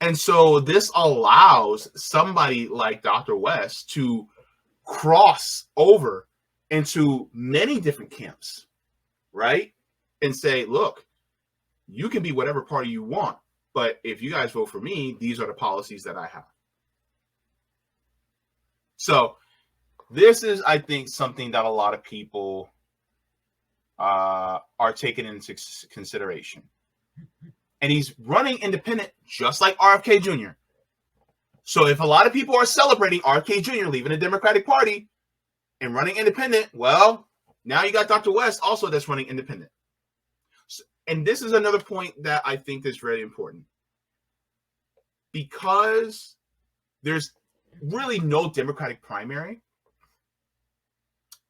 And so this allows somebody like Dr. West to cross over into many different camps, right? And say, look, you can be whatever party you want, but if you guys vote for me, these are the policies that I have. So this is, I think, something that a lot of people are taking into consideration. And he's running independent just like RFK Jr. So if a lot of people are celebrating RFK Jr. leaving the Democratic Party and running independent, well, now you got Dr. West also that's running independent. So, and this is another point that I think is very important. Because there's really no Democratic primary,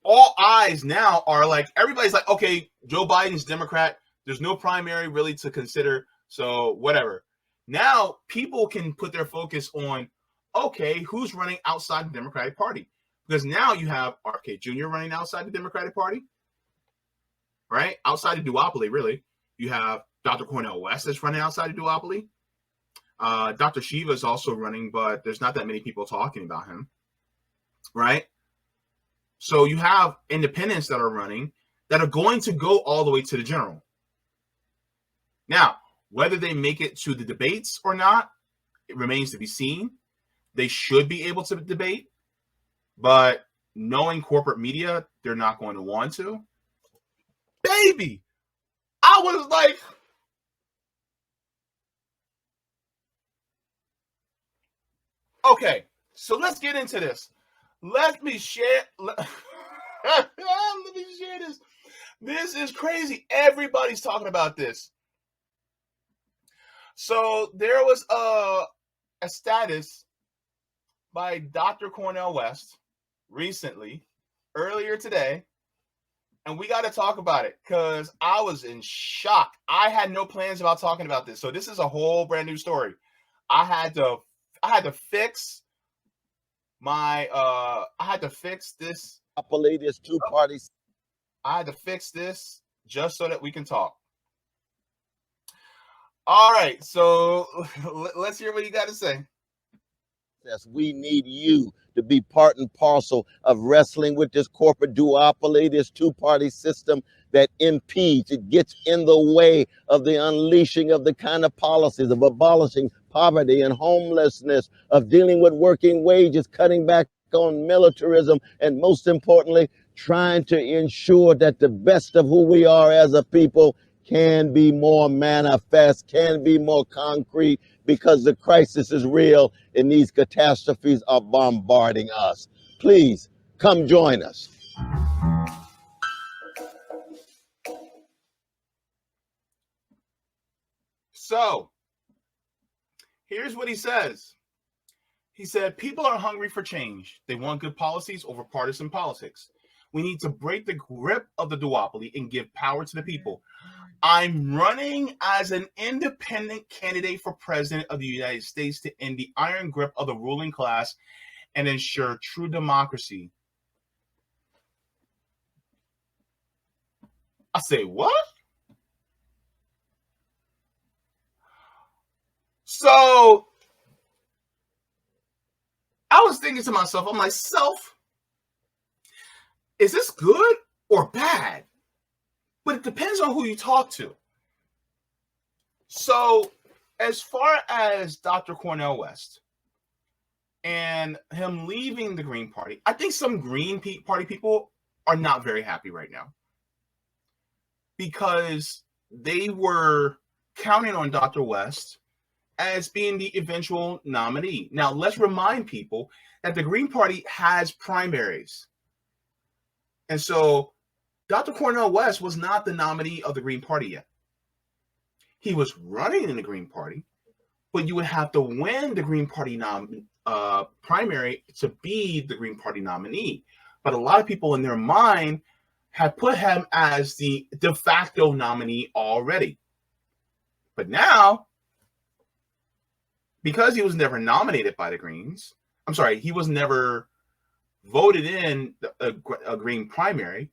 all eyes now are like, everybody's like, okay, Joe Biden's Democrat. There's no primary really to consider. So whatever. Now people can put their focus on, okay, who's running outside the Democratic Party? Because now you have RFK Jr. running outside the Democratic Party, right? Outside the duopoly, really. You have Dr. Cornel West that's running outside the duopoly. Dr. Shiva is also running, but there's not that many people talking about him, right? So you have independents that are running that are going to go all the way to the general. Now, whether they make it to the debates or not, it remains to be seen. They should be able to debate, but knowing corporate media, they're not going to want to. Baby, I was like, okay, so let's get into this. Let me share this. This is crazy. Everybody's talking about this. So there was a status by Dr. Cornel West recently, earlier today, and we got to talk about it because I was in shock. I had no plans about talking about this. So this is a whole brand new story. I had to fix my I had to fix this. There's two parties. I had to fix this just so that we can talk. All right, so let's hear what you got to say. Yes, we need you to be part and parcel of wrestling with this corporate duopoly, this two-party system that impedes, it gets in the way of the unleashing of the kind of policies of abolishing poverty and homelessness, of dealing with working wages, cutting back on militarism, and most importantly, trying to ensure that the best of who we are as a people can be more manifest, can be more concrete, because the crisis is real and these catastrophes are bombarding us. Please come join us. So here's what he says. He said, people are hungry for change. They want good policies over partisan politics. We need to break the grip of the duopoly and give power to the people. I'm running as an independent candidate for president of the United States to end the iron grip of the ruling class and ensure true democracy. I say, what? So I was thinking to myself, I'm like, self, is this good or bad? But it depends on who you talk to. So as far as Dr. Cornel West and him leaving the Green Party, I think some Green Party people are not very happy right now because they were counting on Dr. West as being the eventual nominee. Now, let's remind people that the Green Party has primaries. And so Dr. Cornel West was not the nominee of the Green Party yet. He was running in the Green Party, but you would have to win the Green Party primary to be the Green Party nominee. But a lot of people in their mind had put him as the de facto nominee already. But now, because he was never nominated by the Greens, he was never voted in a Green primary,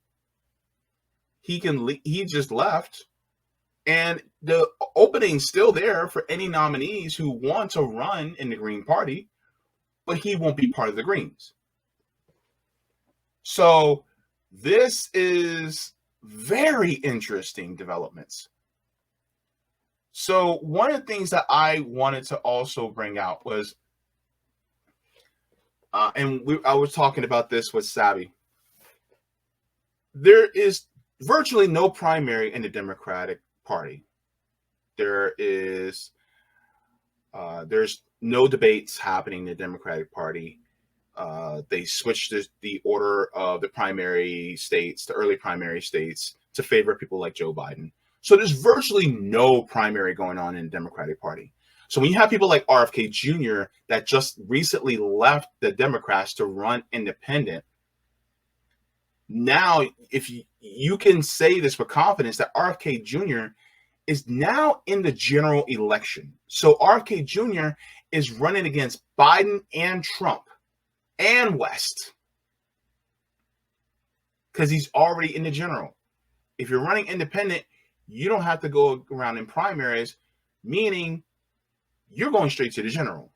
he just left And the opening's still there for any nominees who want to run in the Green Party, but he won't be part of the Greens. So this is very interesting developments. So one of the things that I wanted to also bring out was, I was talking about this with Savvy. There is virtually no primary in the Democratic Party. There's no debates happening in the Democratic Party. They switched the order of the primary states, the early primary states, to favor people like Joe Biden. So there's virtually no primary going on in the Democratic Party. So when you have people like RFK Jr. that just recently left the Democrats to run independent, now if you can say this with confidence that RFK Jr. is now in the general election. So RFK Jr. is running against Biden and Trump and West because he's already in the general. If you're running independent, you don't have to go around in primaries, meaning you're going straight to the general.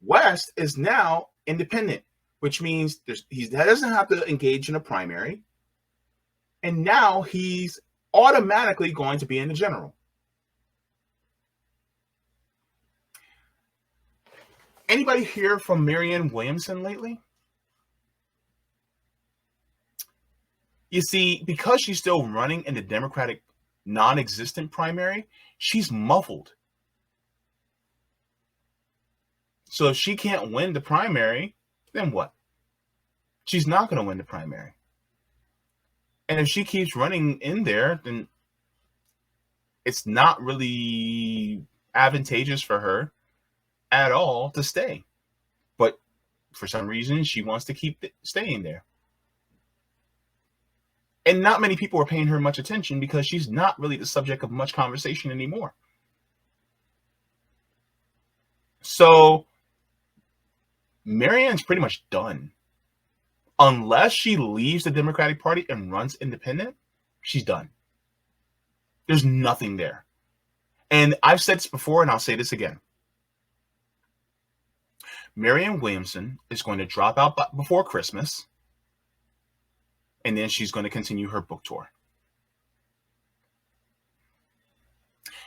West is now independent, which means he doesn't have to engage in a primary. And now he's automatically going to be in the general. Anybody hear from Marianne Williamson lately? You see, because she's still running in the Democratic non-existent primary, she's muffled. So if she can't win the primary, then what? She's not going to win the primary. And if she keeps running in there, then it's not really advantageous for her at all to stay. But for some reason, she wants to keep staying there. And not many people are paying her much attention because she's not really the subject of much conversation anymore. So Marianne's pretty much done. Unless she leaves the Democratic Party and runs independent, she's done. There's nothing there. And I've said this before, and I'll say this again. Marianne Williamson is going to drop out before Christmas, and then she's going to continue her book tour.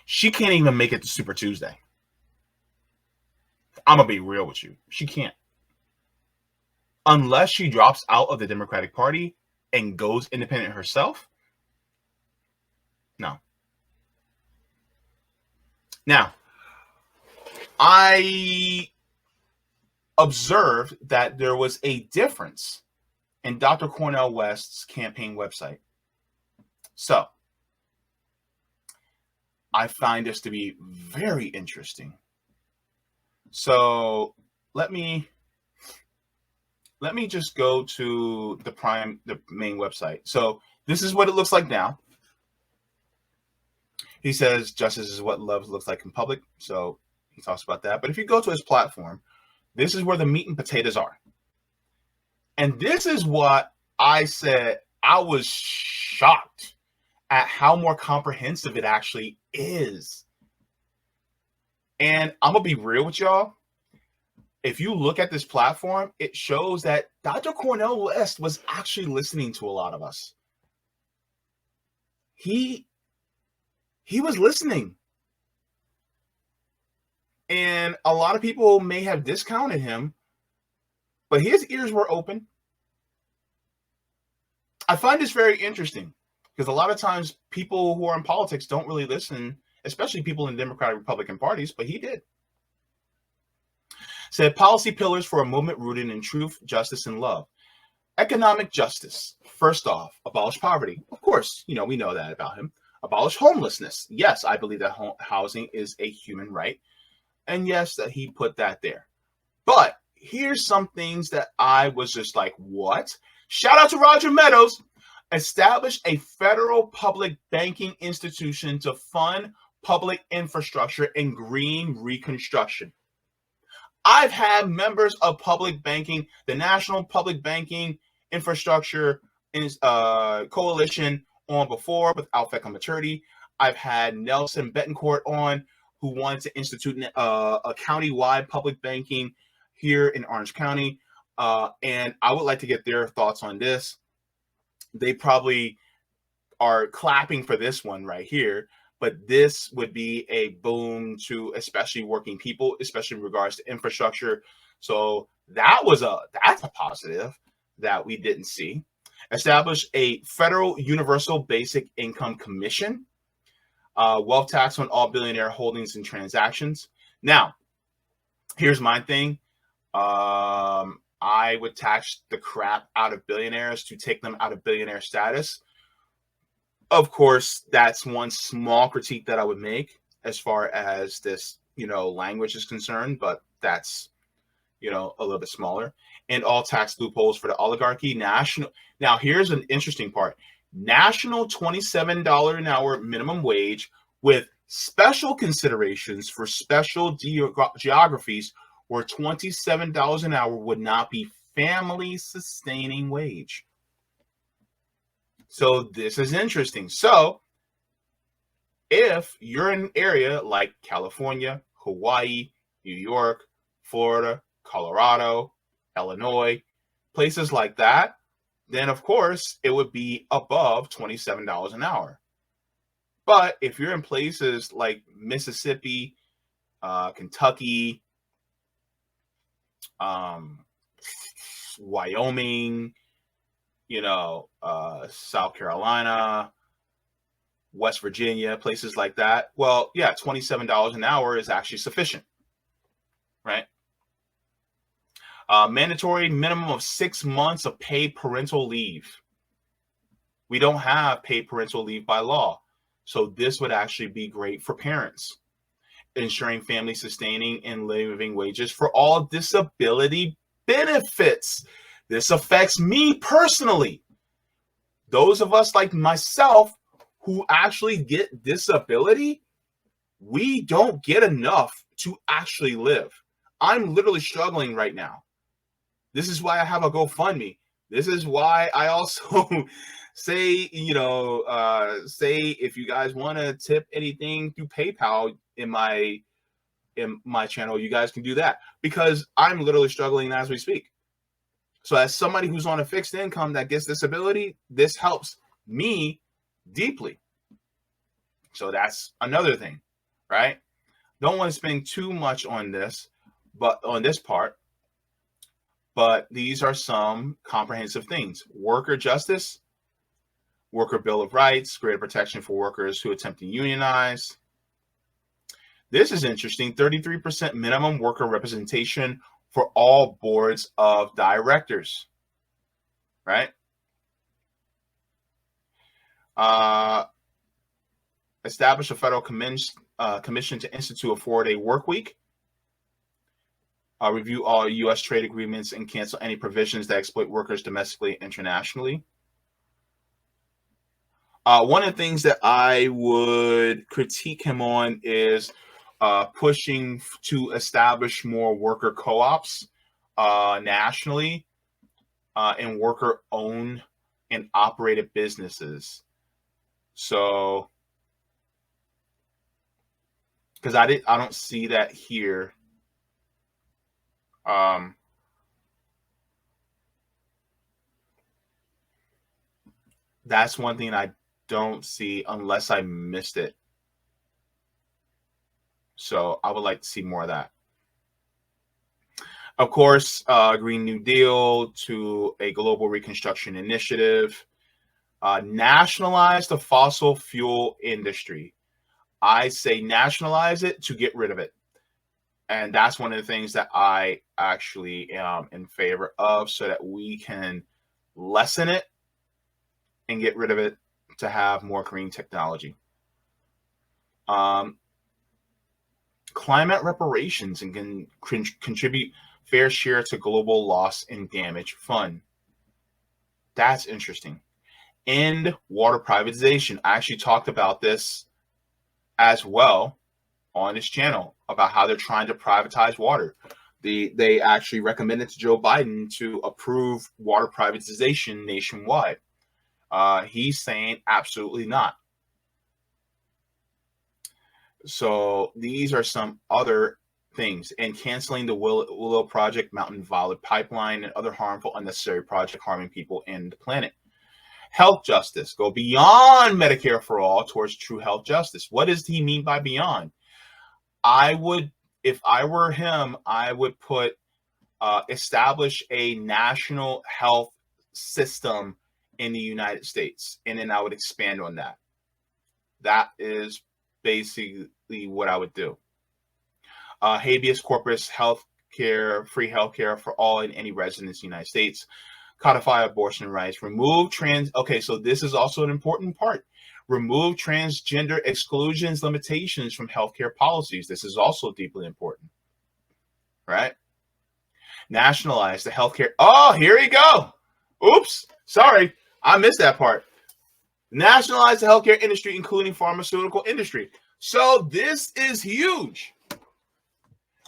She can't even make it to Super Tuesday. I'm going to be real with you. She can't. Unless she drops out of the Democratic Party and goes independent herself. No. Now, I observed that there was a difference in Dr. Cornel West's campaign website. So, I find this to be very interesting. So, let me just go to the main website. So, this is what it looks like now. He says justice is what love looks like in public. So, he talks about that. But if you go to his platform, this is where the meat and potatoes are. And this is what I said. I was shocked at how more comprehensive it actually is. And I'm going to be real with y'all. If you look at this platform, it shows that Dr. Cornel West was actually listening to a lot of us. He was listening. And a lot of people may have discounted him, but his ears were open. I find this very interesting because a lot of times people who are in politics don't really listen, especially people in Democratic Republican parties, but he did. Said policy pillars for a movement rooted in truth, justice, and love. Economic justice. First off, abolish poverty. Of course, we know that about him. Abolish homelessness. Yes, I believe that housing is a human right. And yes, that he put that there. But here's some things that I was just like, what? Shout out to Roger Meadows. Establish a federal public banking institution to fund public infrastructure and green reconstruction. I've had members of public banking, the National Public Banking Infrastructure Coalition, on before with Alfec on maturity. I've had Nelson Betancourt on, who wanted to institute a county-wide public banking here in Orange County. And I would like to get their thoughts on this. They probably are clapping for this one right here, but this would be a boom to especially working people, especially in regards to infrastructure. So that's a positive that we didn't see. Establish a federal universal basic income commission, wealth tax on all billionaire holdings and transactions. Now, here's my thing. I would tax the crap out of billionaires to take them out of billionaire status. Of course, that's one small critique that I would make as far as this, language is concerned, but that's, a little bit smaller. And all tax loopholes for the oligarchy. Now, here's an interesting part. National $27 an hour minimum wage with special considerations for special geographies where $27 an hour would not be family sustaining wage. So this is interesting. So if you're in an area like California, Hawaii, New York, Florida, Colorado, Illinois, places like that, then of course it would be above $27 an hour. But if you're in places like Mississippi, Kentucky, Wyoming, South Carolina, West Virginia, places like that, well, yeah, $27 an hour is actually sufficient, right? Mandatory minimum of 6 months of paid parental leave. We don't have paid parental leave by law. So this would actually be great for parents, ensuring family sustaining and living wages for all disability benefits. This affects me personally. Those of us like myself who actually get disability, we don't get enough to actually live. I'm literally struggling right now. This is why I have a GoFundMe. This is why I also say, say if you guys want to tip anything through PayPal in my channel, you guys can do that, because I'm literally struggling as we speak. So as somebody who's on a fixed income that gets disability, this helps me deeply. So that's another thing, right? Don't want to spend too much on this, but on this part, but these are some comprehensive things. Worker justice, worker bill of rights, greater protection for workers who attempt to unionize. This is interesting. 33% minimum worker representation for all boards of directors, right? Establish a federal commission to institute a 4-day work week. Review all U.S. trade agreements and cancel any provisions that exploit workers domestically and internationally. One of the things that I would critique him on is pushing to establish more worker co-ops nationally and worker-owned and operated businesses. So, because I don't see that here. That's one thing I don't see unless I missed it. So I would like to see more of that. Of course, Green New Deal to a global reconstruction initiative. Nationalize the fossil fuel industry. I say nationalize it to get rid of it. And that's one of the things that I actually am in favor of, so that we can lessen it and get rid of it to have more green technology. Climate reparations and can contribute fair share to global loss and damage fund. That's interesting. End water privatization. I actually talked about this as well on this channel about how they're trying to privatize water. They actually recommended to Joe Biden to approve water privatization nationwide. He's saying absolutely not. So these are some other things, and canceling the Willow Project, Mountain Valley Pipeline, and other harmful, unnecessary projects harming people and the planet. Health justice, go beyond Medicare for all towards true health justice. What does he mean by beyond? I would, if I were him, I would put establish a national health system in the United States, and then I would expand on that. That is basically what I would do. Habeas corpus health care, free health care for all and any residents in the United States. Codify abortion rights. Remove okay, so this is also an important part. Remove transgender exclusions, limitations from healthcare policies. This is also deeply important, right? Nationalize the healthcare. Oh, here we go. Oops, sorry, I missed that part. Nationalize the healthcare industry, including pharmaceutical industry. So this is huge,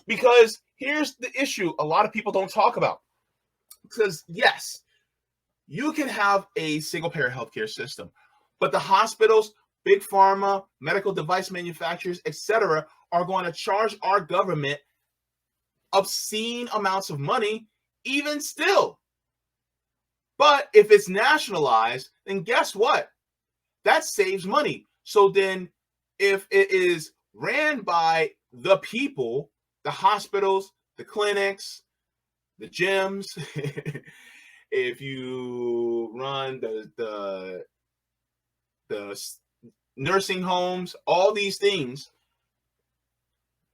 because here's the issue a lot of people don't talk about. Because yes, you can have a single-payer healthcare system, but the hospitals, big pharma, medical device manufacturers, etc., are going to charge our government obscene amounts of money, even still. But if it's nationalized, then guess what? That saves money. So then, if it is ran by the people, the hospitals, the clinics, the gyms, if you run the nursing homes, all these things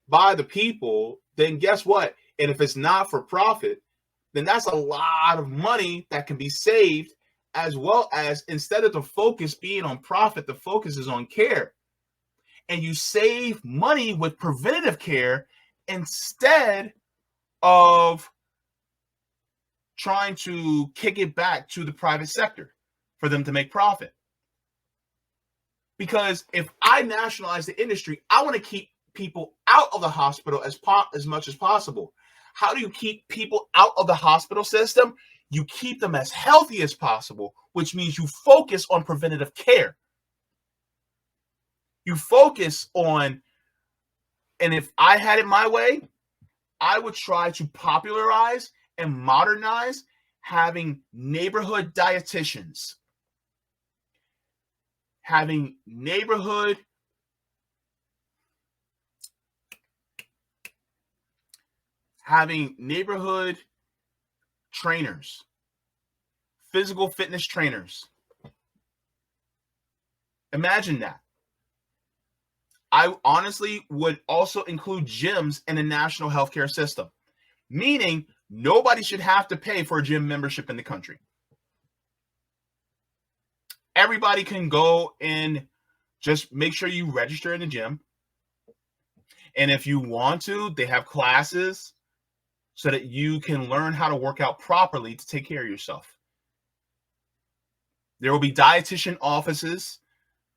by the people, then guess what? And if it's not for profit, then that's a lot of money that can be saved, as well as, instead of the focus being on profit, the focus is on care. And you save money with preventative care instead of trying to kick it back to the private sector for them to make profit. Because if I nationalize the industry, I want to keep people out of the hospital as much as possible. How do you keep people out of the hospital system? You keep them as healthy as possible, which means you focus on preventative care. You focus on, and if I had it my way, I would try to popularize and modernize having neighborhood dietitians, having neighborhood trainers, physical fitness trainers. Imagine that. I honestly would also include gyms in the national healthcare system, meaning nobody should have to pay for a gym membership in the country. Everybody can go and just make sure you register in the gym. And if you want to, they have classes so that you can learn how to work out properly to take care of yourself. There will be dietitian offices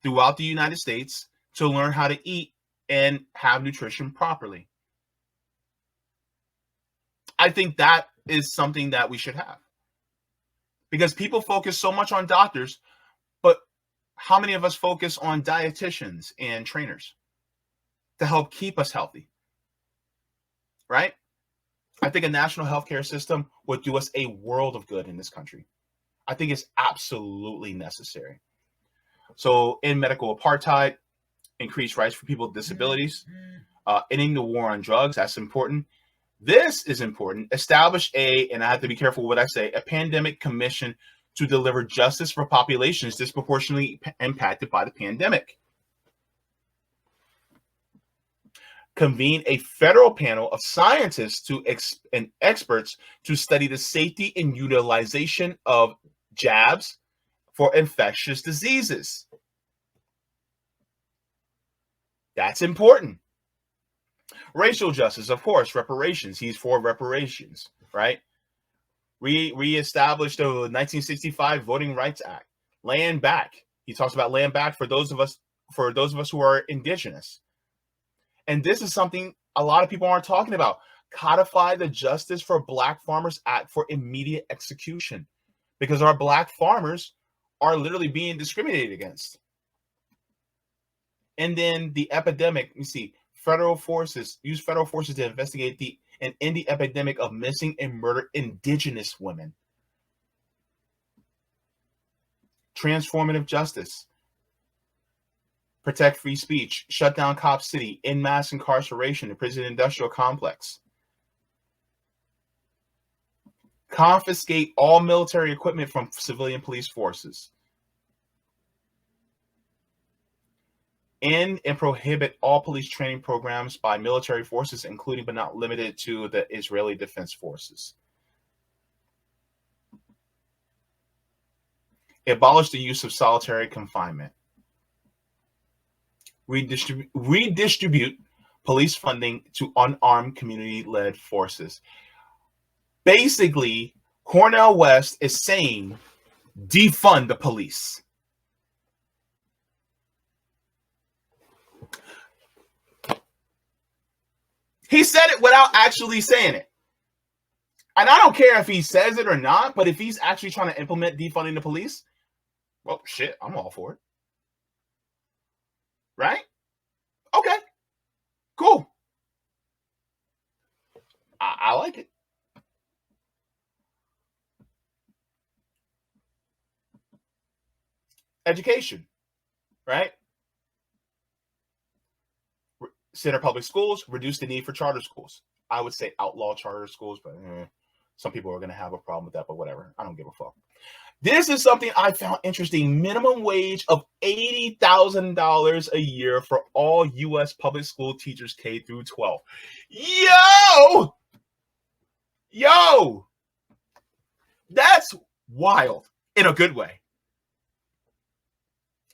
throughout the United States to learn how to eat and have nutrition properly. I think that is something that we should have, because people focus so much on doctors, but how many of us focus on dietitians and trainers to help keep us healthy, right? I think a national healthcare system would do us a world of good in this country. I think it's absolutely necessary. So in medical apartheid, increase rights for people with disabilities, ending the war on drugs, that's important. This is important. Establish and I have to be careful what I say, a pandemic commission to deliver justice for populations disproportionately impacted by the pandemic. Convene a federal panel of scientists and experts to study the safety and utilization of jabs for infectious diseases. That's important. Racial justice, of course, reparations. He's for reparations, right? Reestablish the 1965 Voting Rights Act. Land back. He talks about land back for those of us who are indigenous. And this is something a lot of people aren't talking about. Codify the Justice for Black Farmers Act for immediate execution, because our Black farmers are literally being discriminated against. And then the epidemic, you see, use federal forces to investigate and end the epidemic of missing and murdered indigenous women. Transformative justice. Protect free speech. Shut down Cop City. End mass incarceration. The prison industrial complex. Confiscate all military equipment from civilian police forces. End and prohibit all police training programs by military forces, including but not limited to the Israeli Defense Forces. Abolish the use of solitary confinement. Redistribute police funding to unarmed community-led forces. Basically, Cornel West is saying defund the police. He said it without actually saying it. And I don't care if he says it or not, but if he's actually trying to implement defunding the police, well, shit, I'm all for it. Right? Okay. Cool. I like it. Education. Right? Center public schools, reduce the need for charter schools. I would say outlaw charter schools, but some people are going to have a problem with that, but whatever. I don't give a fuck. This is something I found interesting. Minimum wage of $80,000 a year for all U.S. public school teachers K through 12. Yo! That's wild in a good way.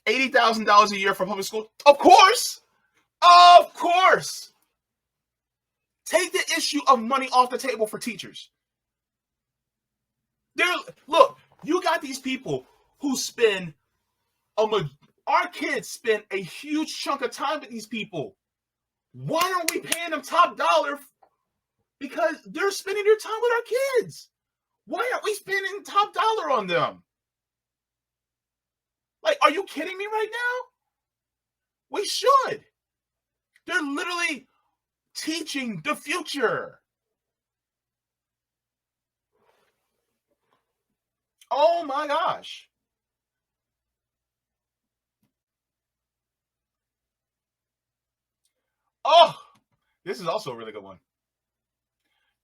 $80,000 a year for public school? Of course! Of course. Take the issue of money off the table for teachers. Look, you got these people who our kids spend a huge chunk of time with these people. Why aren't we paying them top dollar? Because they're spending their time with our kids. Why aren't we spending top dollar on them? Like, are you kidding me right now? We should. They're literally teaching the future. Oh my gosh. Oh, this is also a really good one.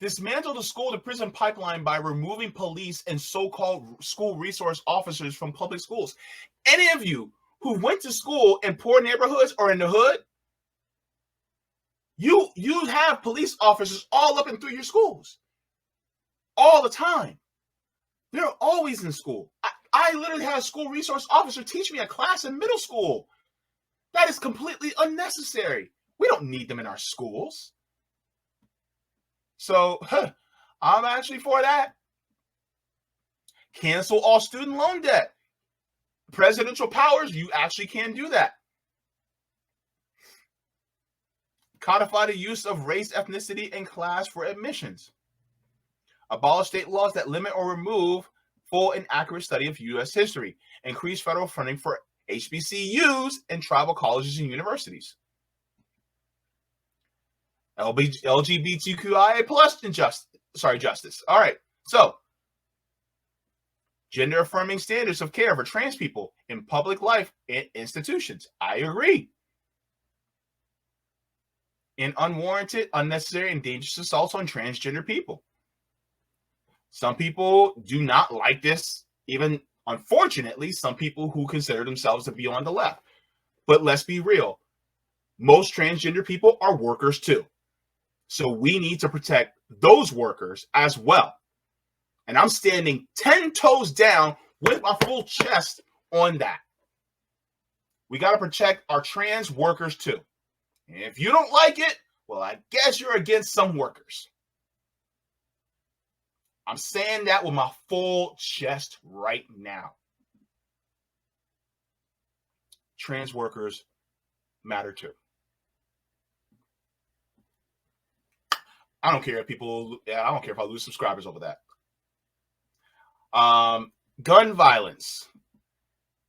Dismantle the school to prison pipeline by removing police and so-called school resource officers from public schools. Any of you who went to school in poor neighborhoods or in the hood, you have police officers all up and through your schools all the time. They're always in school. I literally had a school resource officer teach me a class in middle school. That is completely unnecessary. We don't need them in our schools. So I'm actually for that. Cancel all student loan debt. Presidential powers, you actually can do that. Codify the use of race, ethnicity, and class for admissions. Abolish state laws that limit or remove full and accurate study of U.S. history. Increase federal funding for HBCUs and tribal colleges and universities. LGBTQIA plus justice. All right. So, gender affirming standards of care for trans people in public life and institutions. I agree. In unwarranted, unnecessary, and dangerous assaults on transgender people. Some people do not like this, even unfortunately, some people who consider themselves to be on the left. But let's be real. Most transgender people are workers too. So we need to protect those workers as well. And I'm standing 10 toes down with my full chest on that. We got to protect our trans workers too. And if you don't like it, well, I guess you're against some workers. I'm saying that with my full chest right now. Trans workers matter too. I don't care if I lose subscribers over that. Gun violence.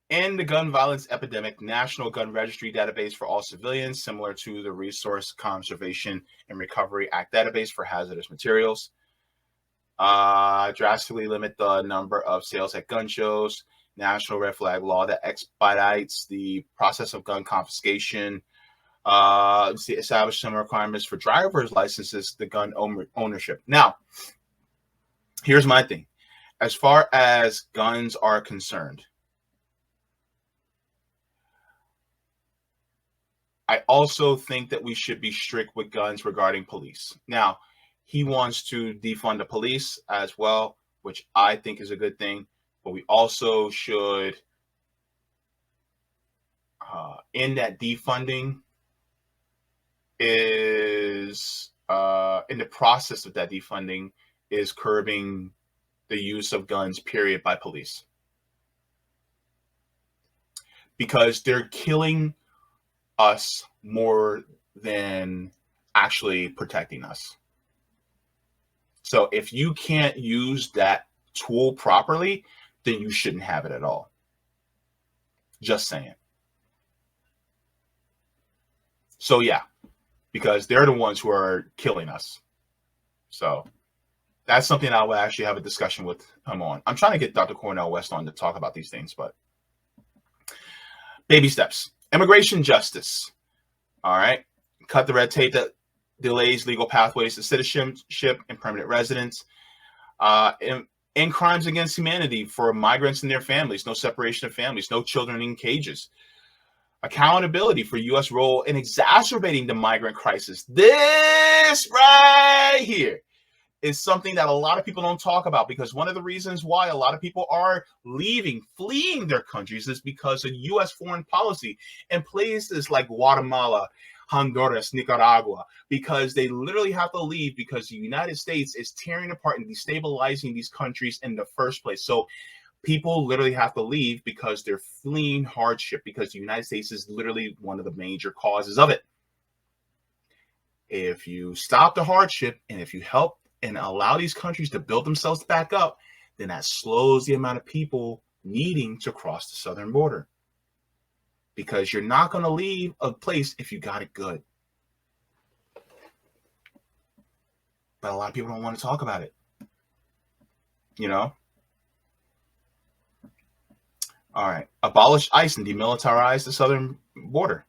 In the gun violence epidemic, National Gun Registry database for all civilians, similar to the Resource Conservation and Recovery Act database for hazardous materials. Drastically limit the number of sales at gun shows. National red flag law that expedites the process of gun confiscation. Establish some requirements for driver's licenses, the gun ownership. Now, here's my thing. As far as guns are concerned, I also think that we should be strict with guns regarding police. Now, he wants to defund the police as well, which I think is a good thing. But we also should, in that defunding, is in the process of that defunding, is curbing the use of guns, period, by police. Because they're killing us more than actually protecting us. So if you can't use that tool properly, then you shouldn't have it at all. Just saying. So yeah, because they're the ones who are killing us. So that's something I will actually have a discussion with him on. I'm trying to get Dr. Cornel West on to talk about these things, but baby steps. Immigration justice. All right. Cut the red tape that delays legal pathways to citizenship and permanent residence. In crimes against humanity for migrants and their families. No separation of families. No children in cages. Accountability for U.S. role in exacerbating the migrant crisis. This right here is something that a lot of people don't talk about, because one of the reasons why a lot of people are leaving, fleeing their countries, is because of U.S. foreign policy in places like Guatemala, Honduras, Nicaragua, because they literally have to leave because the United States is tearing apart and destabilizing these countries in the first place. So people literally have to leave because they're fleeing hardship, because the United States is literally one of the major causes of it. If you stop the hardship and if you help and allow these countries to build themselves back up, then that slows the amount of people needing to cross the southern border. Because you're not going to leave a place if you got it good. But a lot of people don't want to talk about it. You know? All right. Abolish ICE and demilitarize the southern border.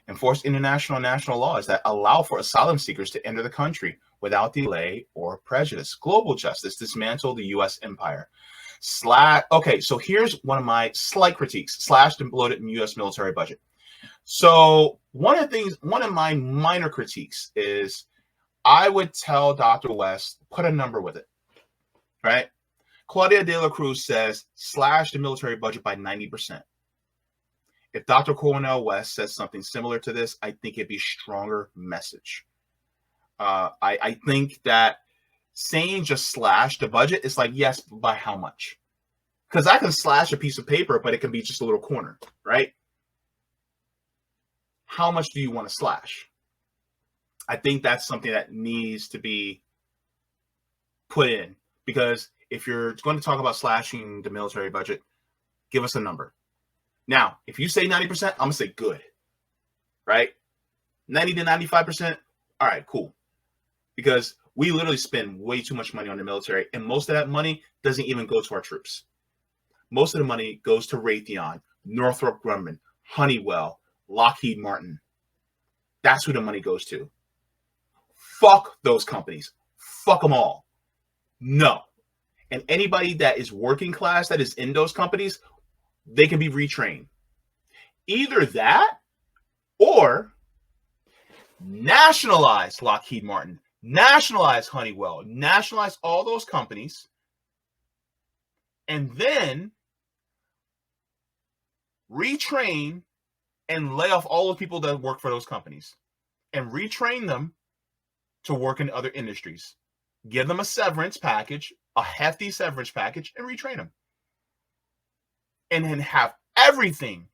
Enforce international and national laws that allow for asylum seekers to enter the country without delay or prejudice. Global justice. Dismantle the U.S. empire. Okay, so here's one of my slight critiques. Slash the bloated U.S. military budget. So one of my minor critiques is I would tell Dr. West, put a number with it, right? Claudia de la Cruz says, slash the military budget by 90%. If Dr. Cornel West says something similar to this, I think it'd be a stronger message. I think that saying just slash the budget is like, yes, by how much? Because I can slash a piece of paper, but it can be just a little corner, right? How much do you want to slash? I think that's something that needs to be put in, because if you're going to talk about slashing the military budget, give us a number. Now, if you say 90%, I'm going to say good, right? 90 to 95%, all right, cool. Because we literally spend way too much money on the military, and most of that money doesn't even go to our troops. Most of the money goes to Raytheon, Northrop Grumman, Honeywell, Lockheed Martin. That's who the money goes to. Fuck those companies. Fuck them all. No. And anybody that is working class that is in those companies, they can be retrained. Either that or nationalize Lockheed Martin, nationalize Honeywell, nationalize all those companies, and then retrain and lay off all the people that work for those companies and retrain them to work in other industries. Give them a severance package, a hefty severance package, and retrain them. And then have everything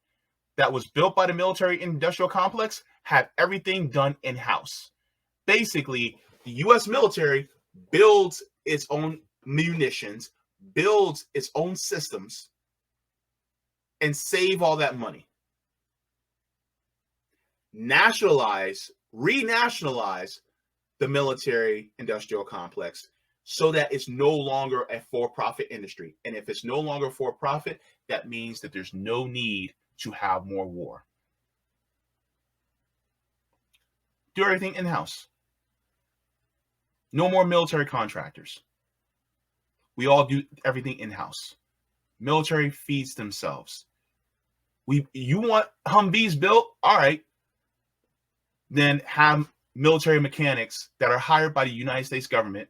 that was built by the military industrial complex, have everything done in-house. Basically, the U.S. military builds its own munitions, builds its own systems, and save all that money. Renationalize the military industrial complex so that it's no longer a for-profit industry. And if it's no longer for-profit, that means that there's no need to have more war. Do everything in-house. No more military contractors. We all do everything in-house. Military feeds themselves. You want Humvees built? All right. Then have military mechanics that are hired by the United States government,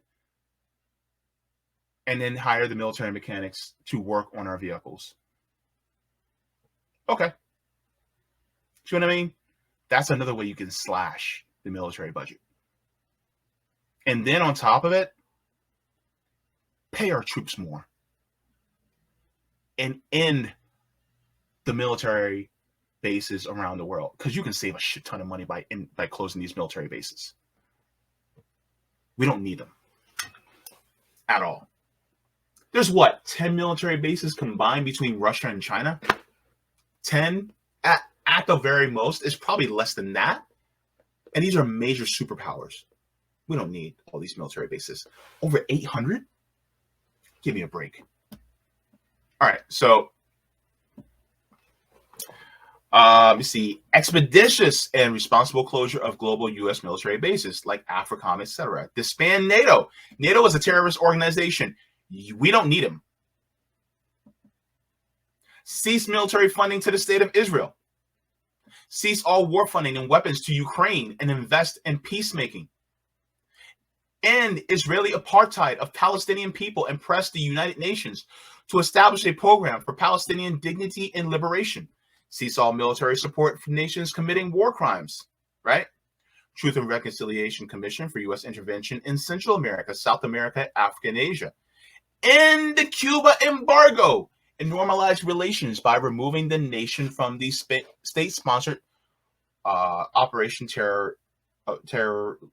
and then hire the military mechanics to work on our vehicles. Okay. See what I mean? That's another way you can slash the military budget. And then on top of it, pay our troops more and end the military bases around the world, because you can save a shit ton of money by closing these military bases. We don't need them at all. There's 10 military bases combined between Russia and China? 10 at the very most. It's probably less than that. And these are major superpowers. We don't need all these military bases. Over 800? Give me a break. All right, so let me see. Expeditious and responsible closure of global U.S. military bases like AFRICOM, etc. Disband NATO. NATO is a terrorist organization. We don't need him. Cease military funding to the state of Israel. Cease all war funding and weapons to Ukraine and invest in peacemaking. End Israeli apartheid of Palestinian people and press the United Nations to establish a program for Palestinian dignity and liberation. Cease all military support for nations committing war crimes, right? Truth and Reconciliation Commission for U.S. intervention in Central America, South America, Africa, and Asia. End the Cuba embargo and normalize relations by removing the nation from the state-sponsored Operation Terror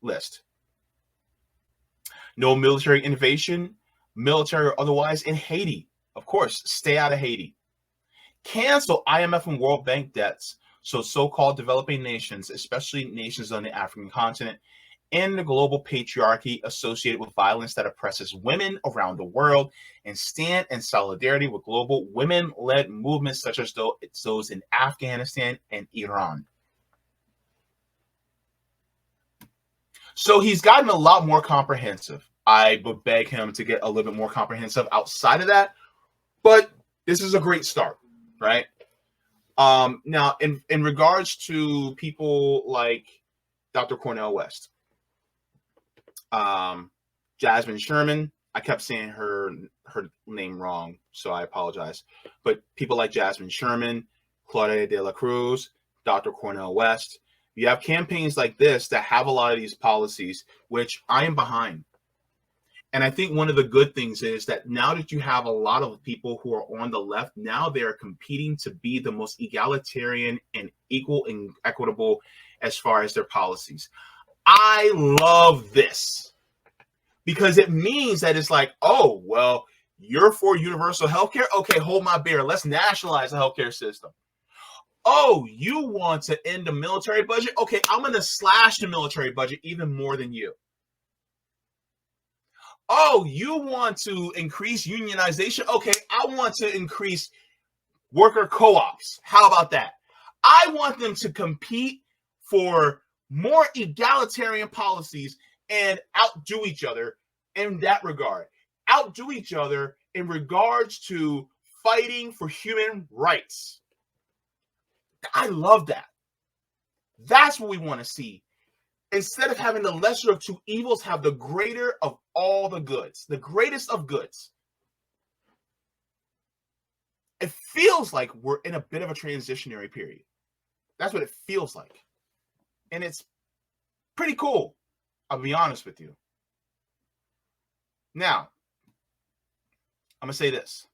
list. No military innovation, military or otherwise, in Haiti. Of course, stay out of Haiti. Cancel IMF and World Bank debts so so-called developing nations, especially nations on the African continent, end the global patriarchy associated with violence that oppresses women around the world, and stand in solidarity with global women-led movements such as those in Afghanistan and Iran. So he's gotten a lot more comprehensive. I would beg him to get a little bit more comprehensive outside of that, but this is a great start, right? Now, in regards to people like Dr. Cornel West, Jasmine Sherman, I kept saying her name wrong, so I apologize. But people like Jasmine Sherman, Claudia de la Cruz, Dr. Cornel West, you have campaigns like this that have a lot of these policies, which I am behind. And I think one of the good things is that now that you have a lot of people who are on the left, now they're competing to be the most egalitarian and equal and equitable as far as their policies. I love this because it means that it's like, oh, well, you're for universal healthcare? Okay, hold my beer. Let's nationalize the healthcare system. Oh, you want to end the military budget? Okay, I'm going to slash the military budget even more than you. Oh, you want to increase unionization? Okay, I want to increase worker co-ops. How about that? I want them to compete for more egalitarian policies and outdo each other in that regard. Outdo each other in regards to fighting for human rights. I love that. That's what we want to see. Instead of having the lesser of two evils, have the greater of all the goods, the greatest of goods. It feels like we're in a bit of a transitionary period. That's what it feels like. And it's pretty cool. I'll be honest with you. Now, I'm going to say this.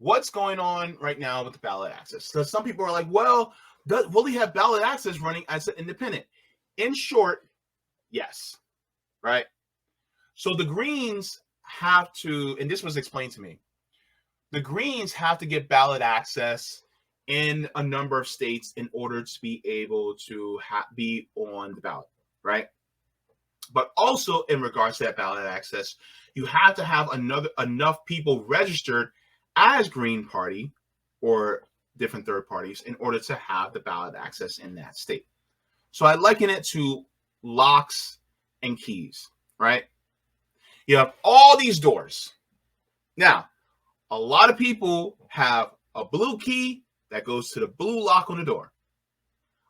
What's going on right now with the ballot access? So some people are like, well, will he have ballot access running as an independent? In short, yes. Right? So the Greens have to, and this was explained to me. the Greens have to get ballot access in a number of states in order to be able to be on the ballot, right? But also in regards to that ballot access, you have to have enough people registered as Green Party or different third parties in order to have the ballot access in that state. So I liken it to locks and keys, right? You have all these doors. Now, a lot of people have a blue key that goes to the blue lock on the door.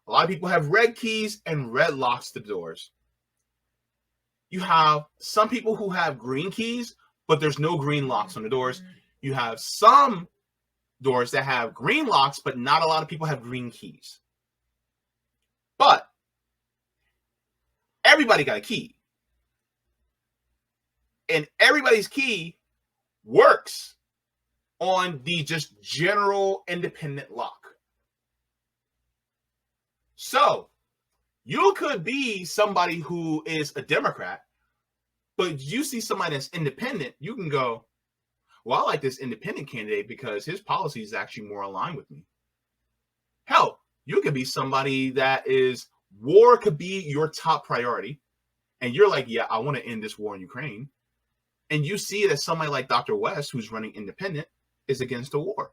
A lot of people have red keys and red locks to the doors. You have some people who have green keys, but there's no green locks on the doors. You have some doors that have green locks, but not a lot of people have green keys. But everybody got a key. And everybody's key works on the just general independent lock. So you could be somebody who is a Democrat, but you see somebody that's independent, you can go, well, I like this independent candidate because his policy is actually more aligned with me. Hell, you could be somebody that is, war could be your top priority, and you're like, yeah, I want to end this war in Ukraine. And you see it as somebody like Dr. West, who's running independent, is against the war.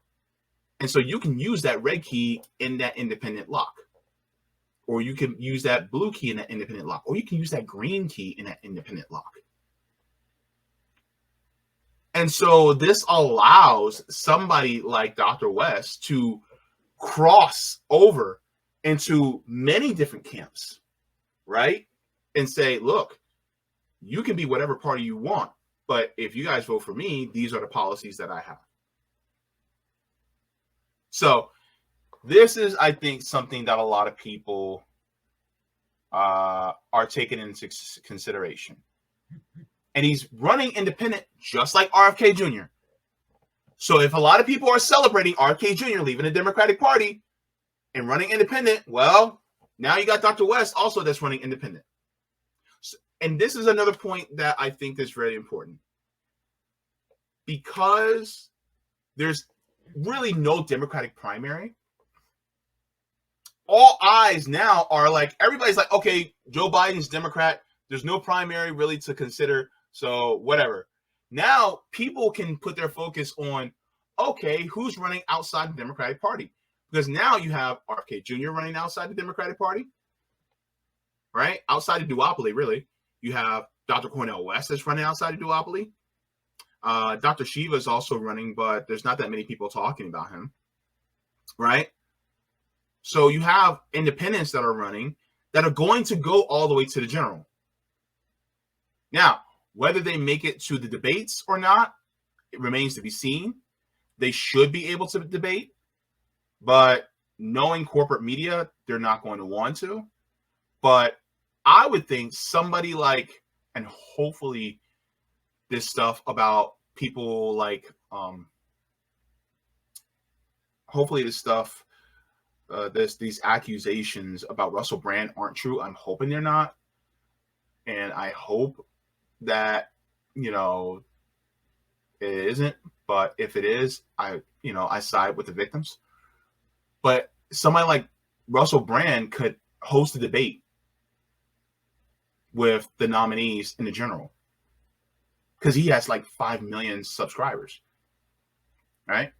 And so you can use that red key in that independent lock. Or you can use that blue key in that independent lock. Or you can use that green key in that independent lock. And so this allows somebody like Dr. West to cross over into many different camps, right? And say, look, you can be whatever party you want, but if you guys vote for me, these are the policies that I have. So this is, I think, something that a lot of people are taking into consideration. And he's running independent just like RFK Jr. So if a lot of people are celebrating RFK Jr. leaving the Democratic Party and running independent, well, now you got Dr. West also that's running independent. So, and this is another point that I think is very important. Because there's really no Democratic primary, all eyes now are like, everybody's like, okay, Joe Biden's Democrat. There's no primary really to consider. So whatever. Now people can put their focus on, okay, who's running outside the Democratic Party? Because now you have RFK Jr. running outside the Democratic Party, right? Outside the duopoly, really. You have Dr. Cornel West that's running outside the duopoly. Dr. Shiva is also running, but there's not that many people talking about him, right? So you have independents that are running that are going to go all the way to the general. Now, whether they make it to the debates or not, it remains to be seen. They should be able to debate, but knowing corporate media, they're not going to want to. But I would think somebody like, and hopefully this stuff about people like, hopefully this stuff, these accusations about Russell Brand aren't true. I'm hoping they're not. And I hope that, it isn't. But if it is, I side with the victims. But somebody like Russell Brand could host a debate with the nominees in the general, because he has like 5 million subscribers, right?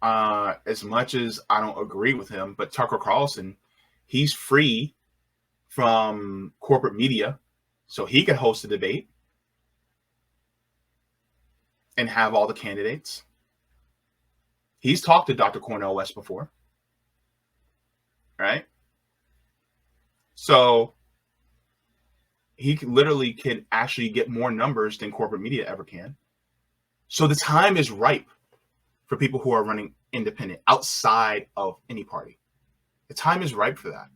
As much as I don't agree with him, but Tucker Carlson, he's free from corporate media, so he could host a debate and have all the candidates. He's talked to Dr. Cornel West before, right? So he literally can actually get more numbers than corporate media ever can. So the time is ripe for people who are running independent outside of any party. The time is ripe for that.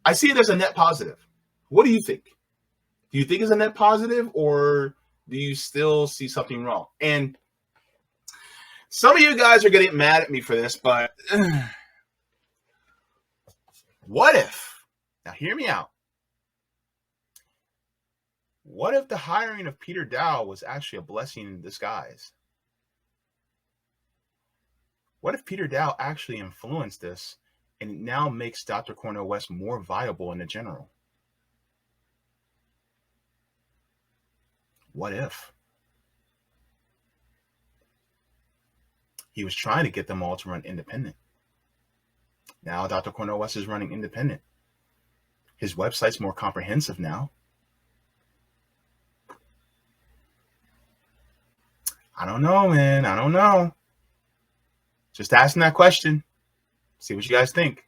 I see it as a net positive. What do you think? Do you think it's a net positive, or do you still see something wrong? And some of you guys are getting mad at me for this, but what if, now hear me out, What if the hiring of Peter Dow was actually a blessing in disguise? What if Peter Dow actually influenced this and it now makes Dr. Cornel West more viable in the general? What if? He was trying to get them all to run independent. Now Dr. Cornel West is running independent. His website's more comprehensive now. I don't know, man. I don't know. Just asking that question. See what you guys think.